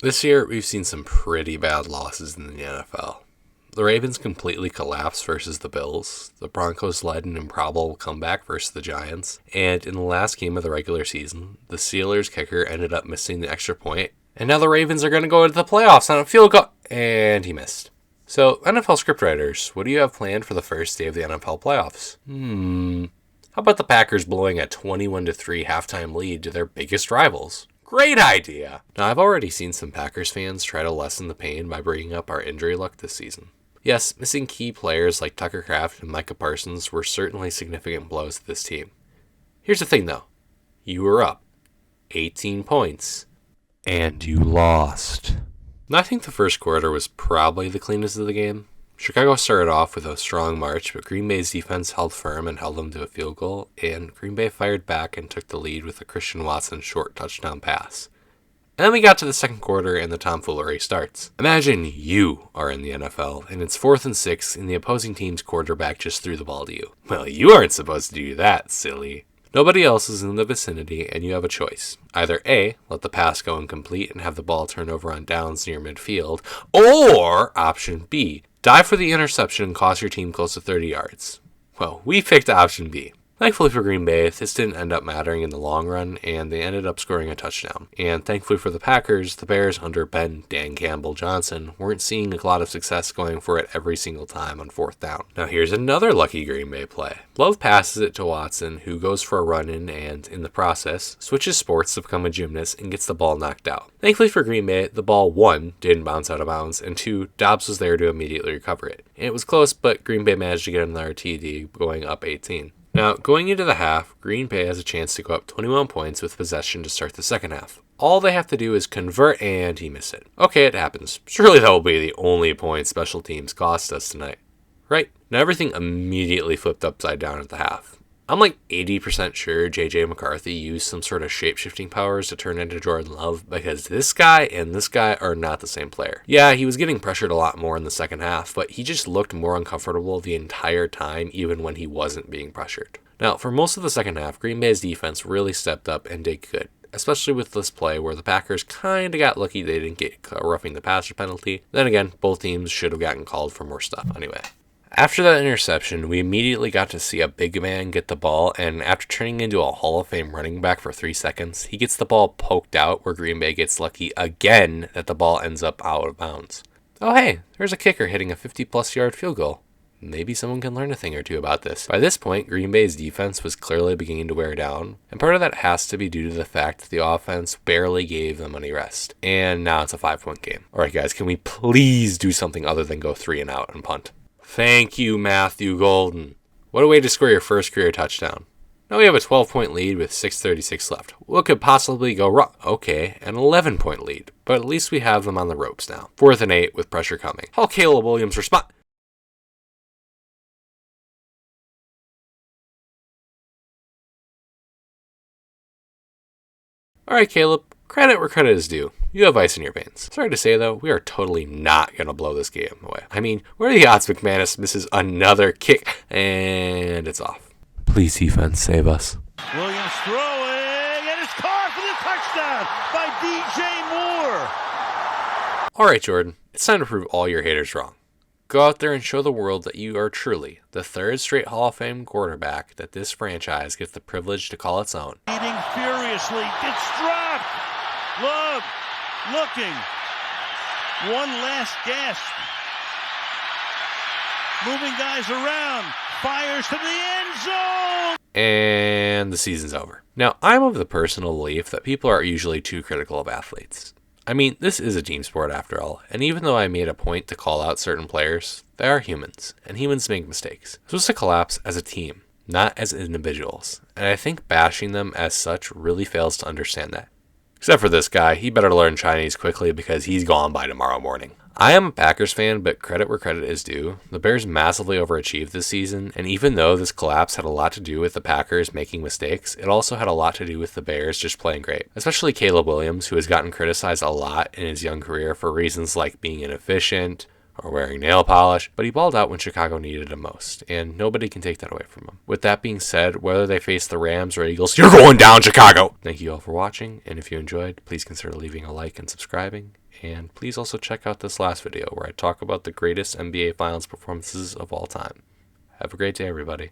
This year, we've seen some pretty bad losses in the NFL. The Ravens completely collapsed versus the Bills. The Broncos led an improbable comeback versus the Giants. And in the last game of the regular season, the Steelers kicker ended up missing the extra point. And now the Ravens are going to go into the playoffs on a field goal. And he missed. So, NFL scriptwriters, what do you have planned for the first day of the NFL playoffs? How about the Packers blowing a 21-3 halftime lead to their biggest rivals? Great idea! Now, I've already seen some Packers fans try to lessen the pain by bringing up our injury luck this season. Yes, missing key players like Tucker Kraft and Micah Parsons were certainly significant blows to this team. Here's the thing, though. You were up 18 points, and you lost. And I think the first quarter was probably the cleanest of the game. Chicago started off with a strong march, but Green Bay's defense held firm and held them to a field goal, and Green Bay fired back and took the lead with a Christian Watson short touchdown pass. And then we got to the second quarter and the tomfoolery starts. Imagine you are in the NFL, and it's 4th and 6, and the opposing team's quarterback just threw the ball to you. Well, you aren't supposed to do that, silly. Nobody else is in the vicinity, and you have a choice. Either A, let the pass go incomplete and have the ball turn over on downs near midfield, or option B, dive for the interception and cost your team close to 30 yards. Well, we picked option B. Thankfully for Green Bay, this didn't end up mattering in the long run, and they ended up scoring a touchdown. And thankfully for the Packers, the Bears under Dan Campbell Johnson weren't seeing a lot of success going for it every single time on 4th down. Now here's another lucky Green Bay play. Love passes it to Watson, who goes for a run-in and, in the process, switches sports to become a gymnast and gets the ball knocked out. Thankfully for Green Bay, the ball, 1, didn't bounce out of bounds, and 2, Dobbs was there to immediately recover it. And it was close, but Green Bay managed to get another TD, going up 18. Now, going into the half, Green Bay has a chance to go up 21 points with possession to start the second half. All they have to do is convert, and he missed it. Okay, it happens. Surely that will be the only point special teams cost us tonight. Right? Now everything immediately flipped upside down at the half. I'm like 80% sure J.J. McCarthy used some sort of shape-shifting powers to turn into Jordan Love, because this guy and this guy are not the same player. Yeah, he was getting pressured a lot more in the second half, but he just looked more uncomfortable the entire time, even when he wasn't being pressured. Now, for most of the second half, Green Bay's defense really stepped up and did good, especially with this play where the Packers kind of got lucky they didn't get a roughing the passer penalty. Then again, both teams should have gotten called for more stuff anyway. After that interception, we immediately got to see a big man get the ball, and after turning into a Hall of Fame running back for 3 seconds, he gets the ball poked out where Green Bay gets lucky again that the ball ends up out of bounds. Oh hey, there's a kicker hitting a 50-plus yard field goal. Maybe someone can learn a thing or two about this. By this point, Green Bay's defense was clearly beginning to wear down, and part of that has to be due to the fact that the offense barely gave them any rest. And now it's a 5-point game. Alright guys, can we please do something other than go 3 and out and punt? Thank you, Matthew Golden. What a way to score your first career touchdown. Now we have a 12-point lead with 6:36 left. What could possibly go wrong? Okay, an 11-point lead, but at least we have them on the ropes now. 4th and 8 with pressure coming. How Caleb Williams respond? Alright, Caleb, credit where credit is due. You have ice in your veins. Sorry to say, though, we are totally not going to blow this game away. I mean, what are the odds McManus misses another kick, and it's off? Please, defense, save us. Williams throwing, and it's caught for the touchdown by DJ Moore. Alright, Jordan, it's time to prove all your haters wrong. Go out there and show the world that you are truly the 3rd straight Hall of Fame quarterback that this franchise gets the privilege to call its own. Eating furiously, it's dropped. Love, looking. One last gasp. Moving guys around. Fires to the end zone. And the season's over. Now, I'm of the personal belief that people are usually too critical of athletes. I mean, this is a team sport after all, and even though I made a point to call out certain players, they are humans, and humans make mistakes. This was a collapse as a team, not as individuals, and I think bashing them as such really fails to understand that. Except for this guy, he better learn Chinese quickly because he's gone by tomorrow morning. I am a Packers fan, but credit where credit is due. The Bears massively overachieved this season, and even though this collapse had a lot to do with the Packers making mistakes, it also had a lot to do with the Bears just playing great. Especially Caleb Williams, who has gotten criticized a lot in his young career for reasons like being inefficient, or wearing nail polish, but he balled out when Chicago needed him most, and nobody can take that away from him. With that being said, whether they face the Rams or Eagles, you're going down, Chicago! Thank you all for watching, and if you enjoyed, please consider leaving a like and subscribing, and please also check out this last video where I talk about the greatest NBA Finals performances of all time. Have a great day, everybody.